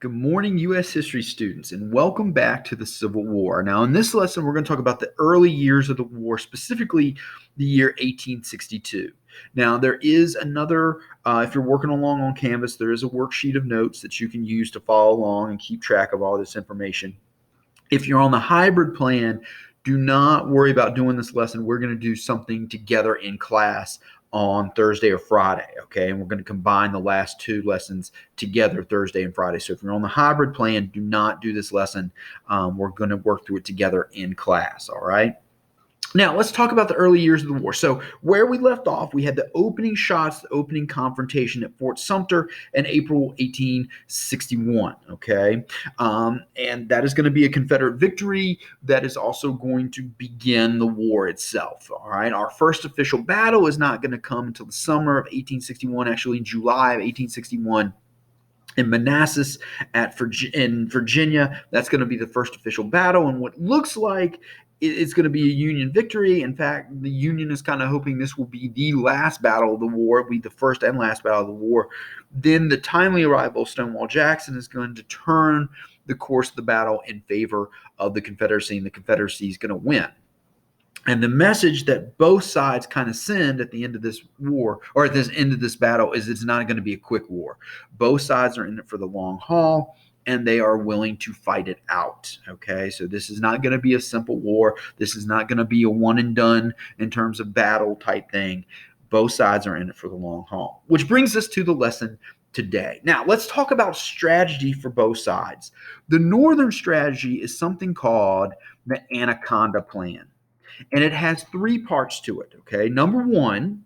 Good morning, U.S. history students, and welcome back to the Civil War. Now, in this lesson, we're going to talk about the early years of the war, specifically the year 1862. Now, there is another, if you're working along on Canvas, there is a worksheet of notes that you can use to follow along and keep track of all this information. If you're on the hybrid plan, do not worry about doing this lesson. We're going to do something together in class on Thursday or Friday, okay? And we're going to combine the last two lessons together Thursday and Friday. So if you're on the hybrid plan, do not do this lesson. We're going to work through it together in class, all right? Now, let's talk about the early years of the war. So, where we left off, we had the opening shots, the opening confrontation at Fort Sumter in April 1861. Okay. And that is going to be a Confederate victory that is also going to begin the war itself. All right. Our first official battle is not going to come until the summer of 1861, actually, July of 1861 in Manassas in Virginia. That's going to be the first official battle, and what looks like it's going to be a Union victory. In fact, the Union is kind of hoping this will be the last battle of the war, it'll be the first and last battle of the war. Then the timely arrival of Stonewall Jackson is going to turn the course of the battle in favor of the Confederacy, and the Confederacy is going to win. And the message that both sides kind of send at the end of this war, or at this end of this battle, is it's not going to be a quick war. Both sides are in it for the long haul, and they are willing to fight it out. Okay, so this is not going to be a simple war. This is not going to be a one and done in terms of battle type thing. Both sides are in it for the long haul, which brings us to the lesson today. Now, let's talk about strategy for both sides. The Northern strategy is something called the Anaconda Plan. And it has three parts to it. Okay. Number one,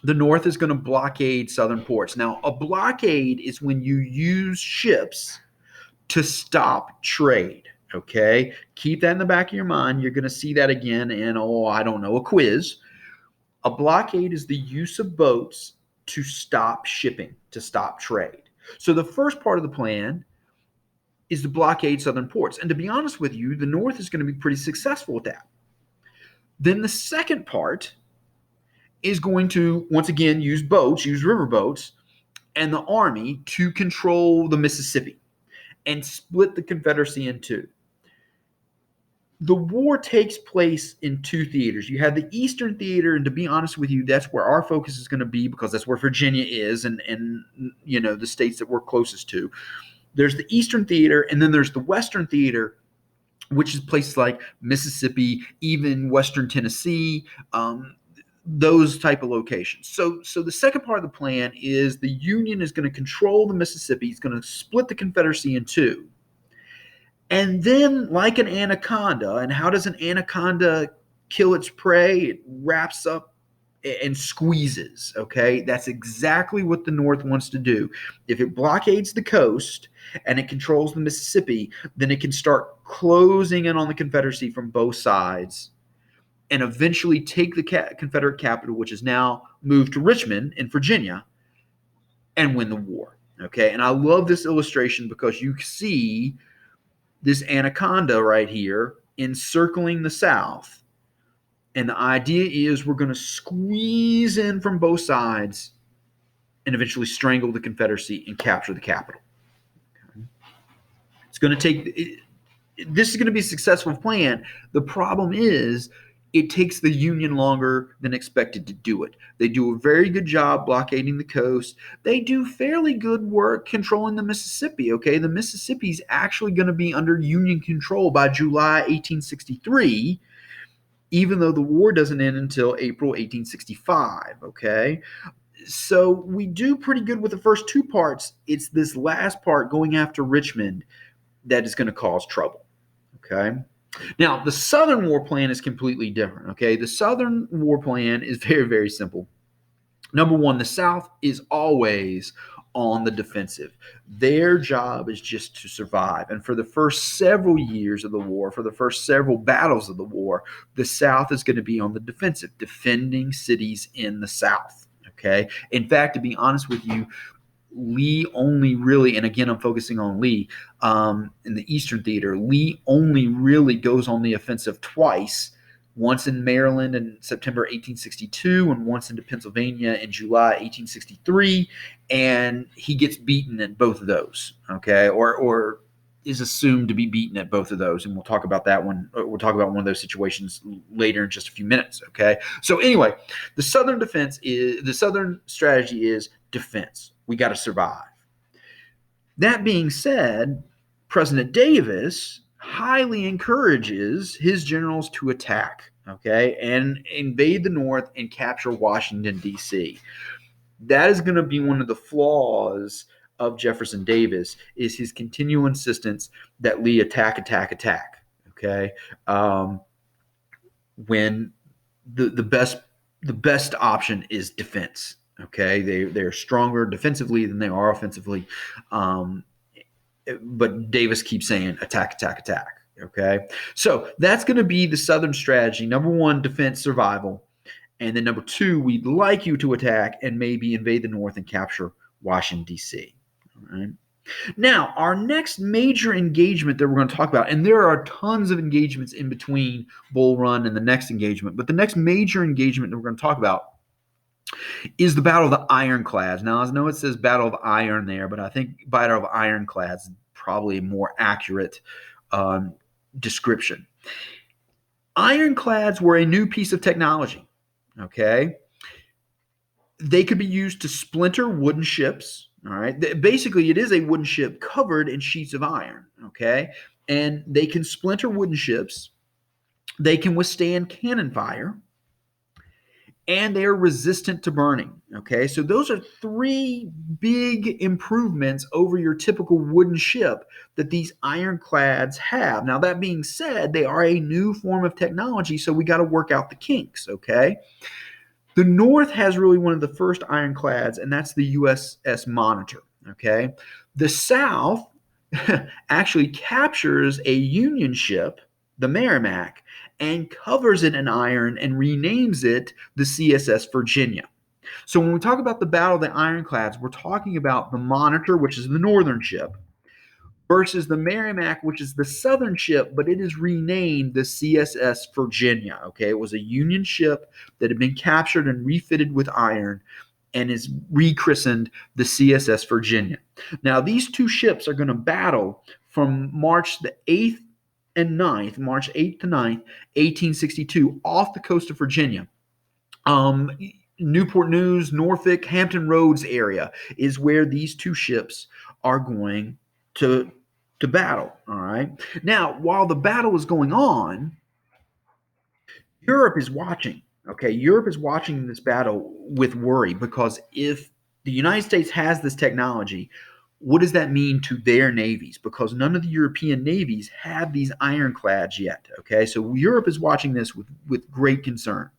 the North is going to blockade southern ports. Now, a blockade is when you use ships to stop trade. Okay. Keep that in the back of your mind. You're going to see that again in, a quiz. A blockade is the use of boats to stop shipping, to stop trade. So the first part of the plan is to blockade southern ports. And to be honest with you, the North is going to be pretty successful at that. Then the second part is going to, once again, use river boats, and the Army to control the Mississippi and split the Confederacy in two. The war takes place in two theaters. You have the Eastern Theater, and to be honest with you, that's where our focus is going to be, because that's where Virginia is, and the states that we're closest to. There's the Eastern Theater, and then there's the Western Theater, which is places like Mississippi, even Western Tennessee, those type of locations. So the second part of the plan is the Union is going to control the Mississippi. It's going to split the Confederacy in two. And then, like an anaconda, and how does an anaconda kill its prey? It wraps up and squeezes. Okay, that's exactly what the North wants to do. If it blockades the coast and it controls the Mississippi, then it can start closing in on the Confederacy from both sides, and eventually take the Confederate capital, which is now moved to Richmond in Virginia, and win the war. Okay, and I love this illustration because you see this anaconda right here encircling the South. And the idea is we're going to squeeze in from both sides and eventually strangle the Confederacy and capture the capital. Okay. It's going to take, this is going to be a successful plan. The problem is it takes the Union longer than expected to do it. They do a very good job blockading the coast. They do fairly good work controlling the Mississippi. Okay, the Mississippi is actually going to be under Union control by July 1863, even though the war doesn't end until April 1865, okay? So we do pretty good with the first two parts. It's this last part, going after Richmond, that is going to cause trouble, okay? Now, the Southern war plan is completely different, okay? The Southern war plan is very, very simple. Number one, the South is always on the defensive. Their job is just to survive. And for the first several years of the war, for the first several battles of the war, the South is going to be on the defensive, defending cities in the South. Okay. In fact, to be honest with you, Lee only really, and again, I'm focusing on Lee in the Eastern Theater, Lee only really goes on the offensive twice once in Maryland in September 1862, and once into Pennsylvania in July 1863, and he gets beaten at both of those, okay, or is assumed to be beaten at both of those, and we'll talk about that one. We'll talk about one of those situations later in just a few minutes, okay? So anyway, the Southern strategy is defense. We got to survive. That being said, President Davis highly encourages his generals to attack, okay, and invade the North and capture Washington, D.C. That is going to be one of the flaws of Jefferson Davis, is his continual insistence that Lee attack, attack, attack, okay, when the best option is defense. Okay, they're stronger defensively than they are offensively, but Davis keeps saying attack, attack, attack. Okay, so that's going to be the Southern strategy. Number one, defense, survival, and then number two, we'd like you to attack and maybe invade the North and capture Washington, D.C. All right. Now, our next major engagement that we're going to talk about, and there are tons of engagements in between Bull Run and the next engagement, but the next major engagement that we're going to talk about is the Battle of the Ironclads. Now, I know it says Battle of Iron there, but I think Battle of Ironclads is probably a more accurate description. Ironclads were a new piece of technology, okay? They could be used to splinter wooden ships, all right? Basically, it is a wooden ship covered in sheets of iron, okay? And they can splinter wooden ships. They can withstand cannon fire, and they are resistant to burning, okay? So those are three big improvements over your typical wooden ship that these ironclads have. Now, that being said, they are a new form of technology, so we got to work out the kinks, okay? The North has really one of the first ironclads, and that's the USS Monitor, okay? The South actually captures a Union ship, the Merrimack, and covers it in iron and renames it the CSS Virginia. So when we talk about the Battle of the Ironclads, we're talking about the Monitor, which is the northern ship, versus the Merrimack, which is the southern ship, but it is renamed the CSS Virginia. Okay, it was a Union ship that had been captured and refitted with iron and is rechristened the CSS Virginia. Now, these two ships are going to battle from March the 8th and 9th, March 8th to 9th, 1862, off the coast of Virginia. Newport News, Norfolk, Hampton Roads area is where these two ships are going to battle. All right. Now, while the battle is going on, Europe is watching. Okay, Europe is watching this battle with worry, because if the United States has this technology, what does that mean to their navies? Because none of the European navies have these ironclads yet. Okay, so Europe is watching this with great concern.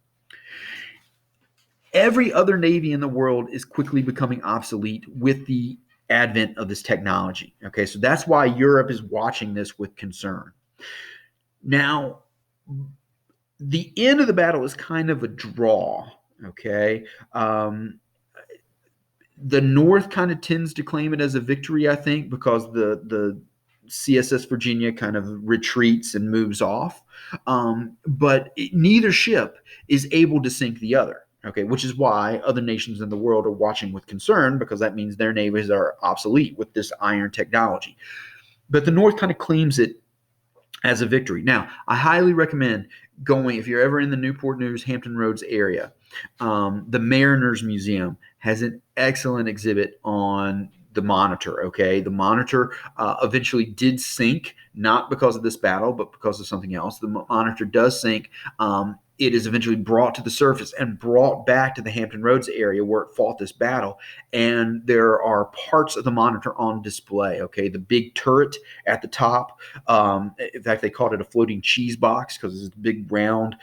Every other navy in the world is quickly becoming obsolete with the advent of this technology. Okay, so that's why Europe is watching this with concern. Now, the end of the battle is kind of a draw. Okay, the North kind of tends to claim it as a victory, I think, because the CSS Virginia kind of retreats and moves off. But neither ship is able to sink the other. Okay, which is why other nations in the world are watching with concern, because that means their navies are obsolete with this iron technology. But the North kind of claims it as a victory. Now, I highly recommend going, if you're ever in the Newport News, Hampton Roads area. The Mariners Museum has an excellent exhibit on the Monitor. Okay, the Monitor eventually did sink, not because of this battle, but because of something else. The Monitor does sink. It is eventually brought to the surface and brought back to the Hampton Roads area where it fought this battle. And there are parts of the Monitor on display. Okay, the big turret at the top. In fact, they called it a floating cheese box because it's a big round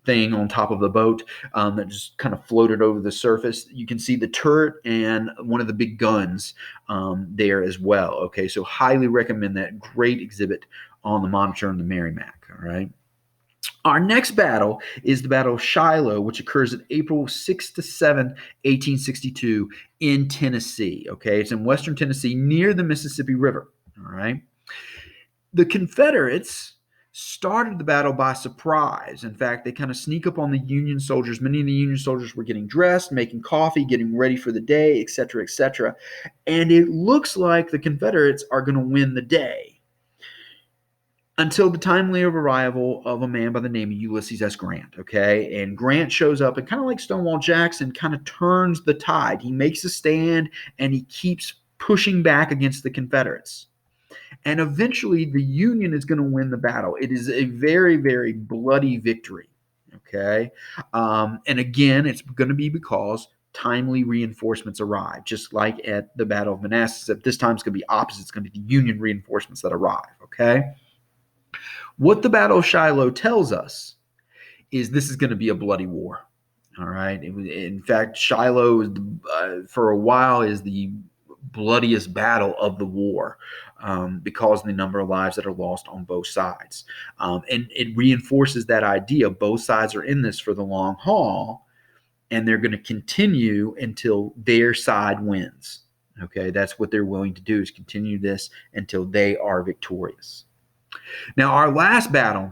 thing on top of the boat that just kind of floated over the surface. You can see the turret and one of the big guns there as well. Okay, so highly recommend that. Great exhibit on the Monitor and the Merrimack. All right. Our next battle is the Battle of Shiloh, which occurs at April 6 to 7, 1862 in Tennessee. Okay, it's in western Tennessee near the Mississippi River. All right. The Confederates started the battle by surprise. In fact, they kind of sneak up on the Union soldiers. Many of the Union soldiers were getting dressed, making coffee, getting ready for the day, etc., etc. And it looks like the Confederates are going to win the day until the timely arrival of a man by the name of Ulysses S. Grant. Okay. And Grant shows up and kind of like Stonewall Jackson, kind of turns the tide. He makes a stand and he keeps pushing back against the Confederates. And eventually, the Union is going to win the battle. It is a very, very bloody victory. Okay. And again, it's going to be because timely reinforcements arrive, just like at the Battle of Manassas, except this time it's going to be opposite. It's going to be the Union reinforcements that arrive. Okay. What the Battle of Shiloh tells us is this is going to be a bloody war. All right. In fact, Shiloh, for a while, is the bloodiest battle of the war because of the number of lives that are lost on both sides. And it reinforces that idea. Both sides are in this for the long haul, and they're going to continue until their side wins. Okay, that's what they're willing to do, is continue this until they are victorious. Now, our last battle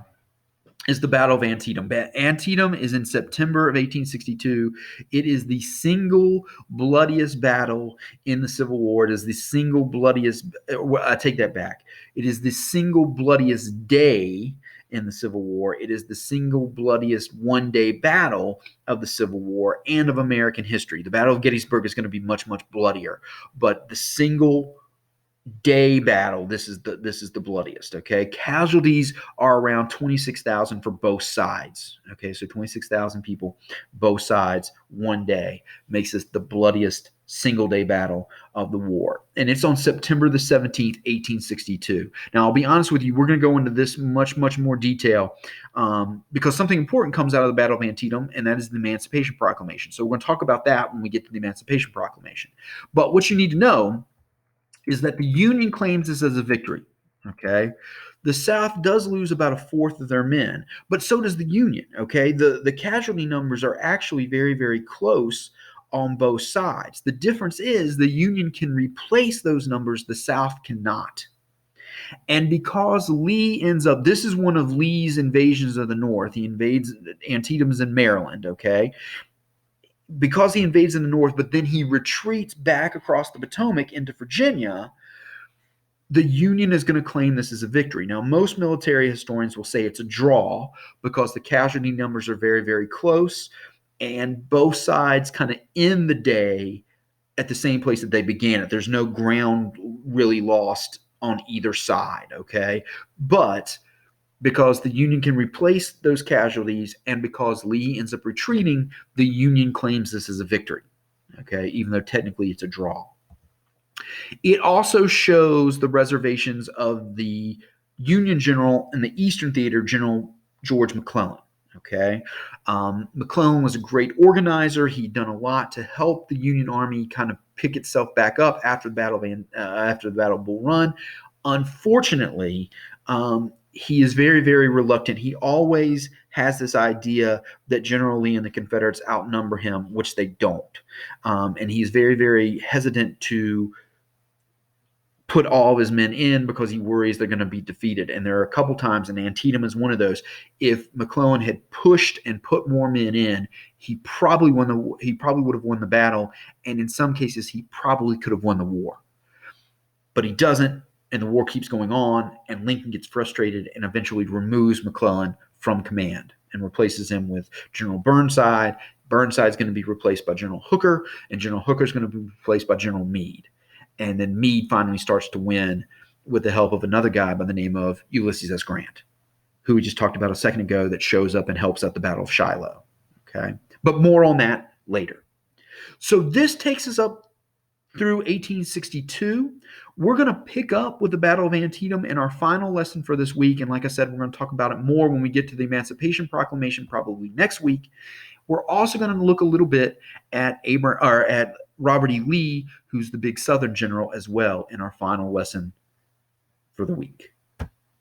is the Battle of Antietam. Antietam is in September of 1862. It is the single bloodiest battle in the Civil War. It is the single bloodiest, I take that back. It is the single bloodiest day in the Civil War. It is the single bloodiest one-day battle of the Civil War and of American history. The Battle of Gettysburg is going to be much, much bloodier, but the single day battle, this is the bloodiest. Okay, casualties are around 26,000 for both sides. Okay, so 26,000 people, both sides, one day, makes this the bloodiest single day battle of the war. And it's on September the 17th, 1862. Now, I'll be honest with you, we're going to go into this much more detail because something important comes out of the Battle of Antietam, and that is the Emancipation Proclamation. So we're going to talk about that when we get to the Emancipation Proclamation. But what you need to know is that the Union claims this as a victory. Okay. The South does lose about a fourth of their men, but so does the Union. Okay. The casualty numbers are actually very, very close on both sides. The difference is the Union can replace those numbers, the South cannot. And because Lee ends up, this is one of Lee's invasions of the North. He invades Antietam's in Maryland. Okay. Because he invades in the North, but then he retreats back across the Potomac into Virginia, the Union is going to claim this as a victory. Now, most military historians will say it's a draw because the casualty numbers are very, very close, and both sides kind of end the day at the same place that they began it. There's no ground really lost on either side, okay? But because the Union can replace those casualties and because Lee ends up retreating, the Union claims this as a victory, okay, even though technically it's a draw. It also shows the reservations of the Union general in the Eastern Theater, General George McClellan. Okay, McClellan was a great organizer. He'd done a lot to help the Union Army kind of pick itself back up after the Battle of Bull Run. Unfortunately, he is very, very reluctant. He always has this idea that General Lee and the Confederates outnumber him, which they don't. And he's very, very hesitant to put all of his men in because he worries they're going to be defeated. And there are a couple times, and Antietam is one of those. If McClellan had pushed and put more men in, he probably would have won the battle, and in some cases, he probably could have won the war. But he doesn't, and the war keeps going on, and Lincoln gets frustrated and eventually removes McClellan from command and replaces him with General Burnside. Burnside's going to be replaced by General Hooker, and General Hooker's going to be replaced by General Meade. And then Meade finally starts to win with the help of another guy by the name of Ulysses S. Grant, who we just talked about a second ago, that shows up and helps at the Battle of Shiloh. Okay, but more on that later. So this takes us up through 1862. We're going to pick up with the Battle of Antietam in our final lesson for this week. And like I said, we're going to talk about it more when we get to the Emancipation Proclamation, probably next week. We're also going to look a little bit at Robert E. Lee, who's the big Southern general, as well, in our final lesson for the week.